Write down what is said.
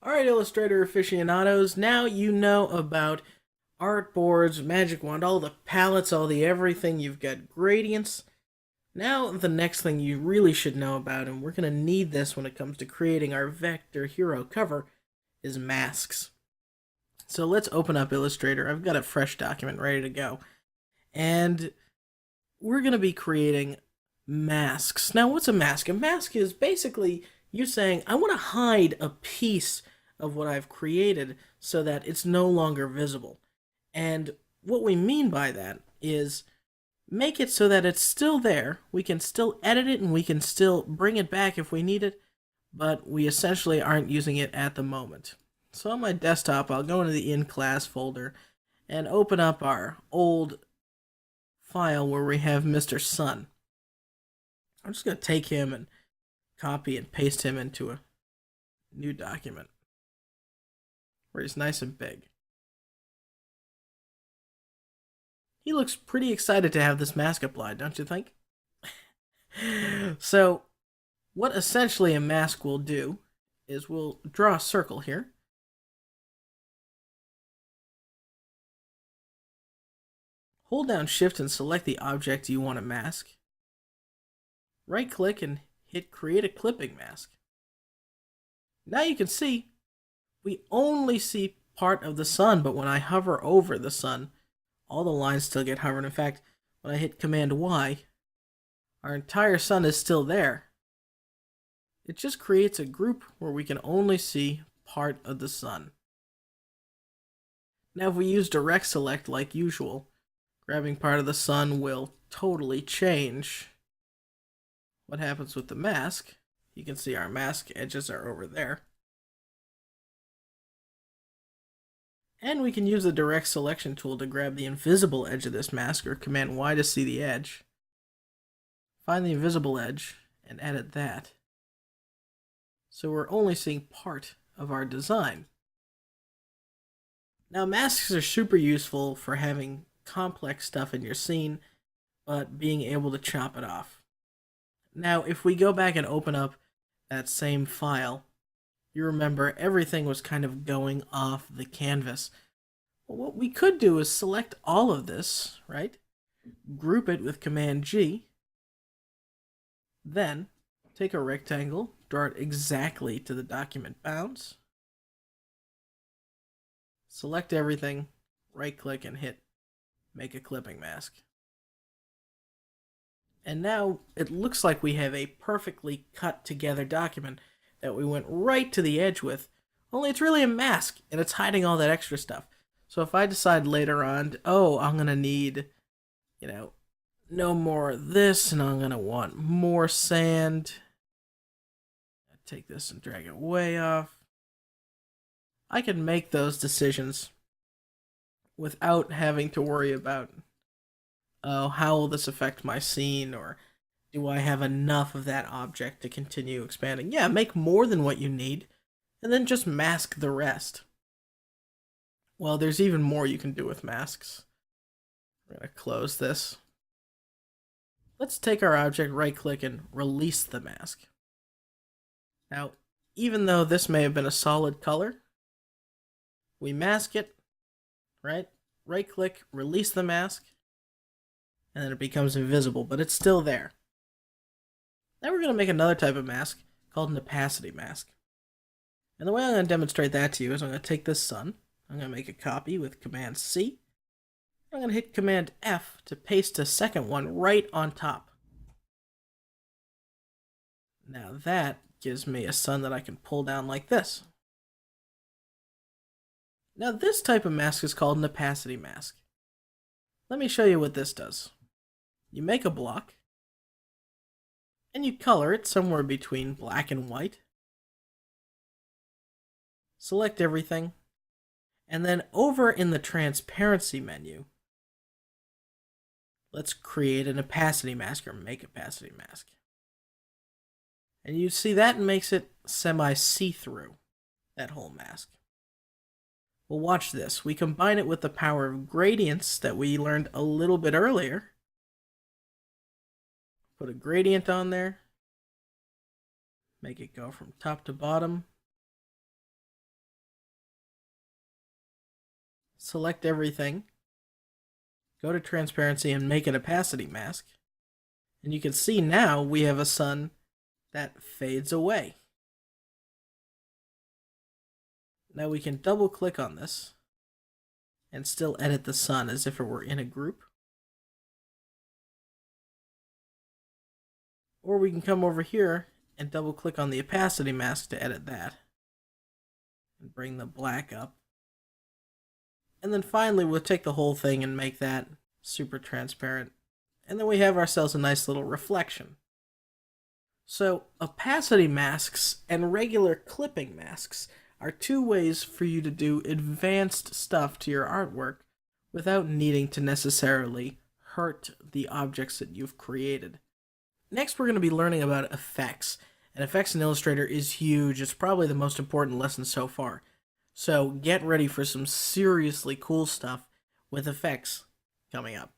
Alright, Illustrator aficionados, now you know about artboards, magic wand, all the palettes, all the everything. You've got gradients. Now the next thing you really should know about, and we're going to need this when it comes to creating our vector hero cover, is masks. So let's open up Illustrator. I've got a fresh document ready to go. And we're going to be creating masks. Now what's a mask? A mask is basically you saying, I want to hide a piece of what I've created so that it's no longer visible. And what we mean by that is make it so that it's still there. We can still edit it and we can still bring it back if we need it, but we essentially aren't using it at the moment. So on my desktop, I'll go into the in-class folder and open up our old file where we have Mr. Sun. I'm just going to take him and copy and paste him into a new document where he's nice and big. He looks pretty excited to have this mask applied, don't you think? So, what essentially a mask will do is we'll draw a circle here. Hold down Shift and select the object you want to mask. Right click and hit Create a Clipping Mask. Now you can see we only see part of the sun, but when I hover over the sun, all the lines still get hovered. In fact, when I hit Command Y, our entire sun is still there. It just creates a group where we can only see part of the sun. Now if we use direct select like usual, grabbing part of the sun will totally change what happens with the mask. You can see our mask edges are over there. And we can use the direct selection tool to grab the invisible edge of this mask, or Command Y to see the edge. Find the invisible edge and edit that. So we're only seeing part of our design. Now masks are super useful for having complex stuff in your scene, but being able to chop it off. Now if we go back and open up that same file, you remember everything was kind of going off the canvas. Well, what we could do is select all of this, right? Group it with Command G. Then take a rectangle, draw it exactly to the document bounds. Select everything, right click and hit Make a Clipping Mask. And now it looks like we have a perfectly cut together document that we went right to the edge with, only it's really a mask and it's hiding all that extra stuff. So if I decide later on, oh, I'm gonna need, no more of this, and I'm gonna want more sand, take this and drag it way off, I can make those decisions without having to worry about, oh, how will this affect my scene, or do I have enough of that object to continue expanding? Yeah, make more than what you need, and then just mask the rest. Well, there's even more you can do with masks. I'm going to close this. Let's take our object, right-click, and release the mask. Now, even though this may have been a solid color, we mask it, right? Right-click, release the mask, and then it becomes invisible, but it's still there. Now we're going to make another type of mask called an opacity mask. And the way I'm going to demonstrate that to you is I'm going to take this sun, I'm going to make a copy with Command C, I'm going to hit Command F to paste a second one right on top. Now that gives me a sun that I can pull down like this. Now this type of mask is called an opacity mask. Let me show you what this does. You make a block, and you color it somewhere between black and white. Select everything, and then over in the transparency menu, let's create an opacity mask, or make opacity mask. And you see that makes it semi-see-through, that whole mask. Well, watch this. We combine it with the power of gradients that we learned a little bit earlier. Put a gradient on there. Make it go from top to bottom. select everything, go to transparency and make an opacity mask. And you can see now we have a sun that fades away. Now we can double click on this and still edit the sun as if it were in a group. Or we can come over here and double click on the opacity mask to edit that. And bring the black up. And then finally we'll take the whole thing and make that super transparent. And then we have ourselves a nice little reflection. So opacity masks and regular clipping masks are two ways for you to do advanced stuff to your artwork without needing to necessarily hurt the objects that you've created. Next, we're going to be learning about effects. And effects in Illustrator is huge. It's probably the most important lesson so far. So get ready for some seriously cool stuff with effects coming up.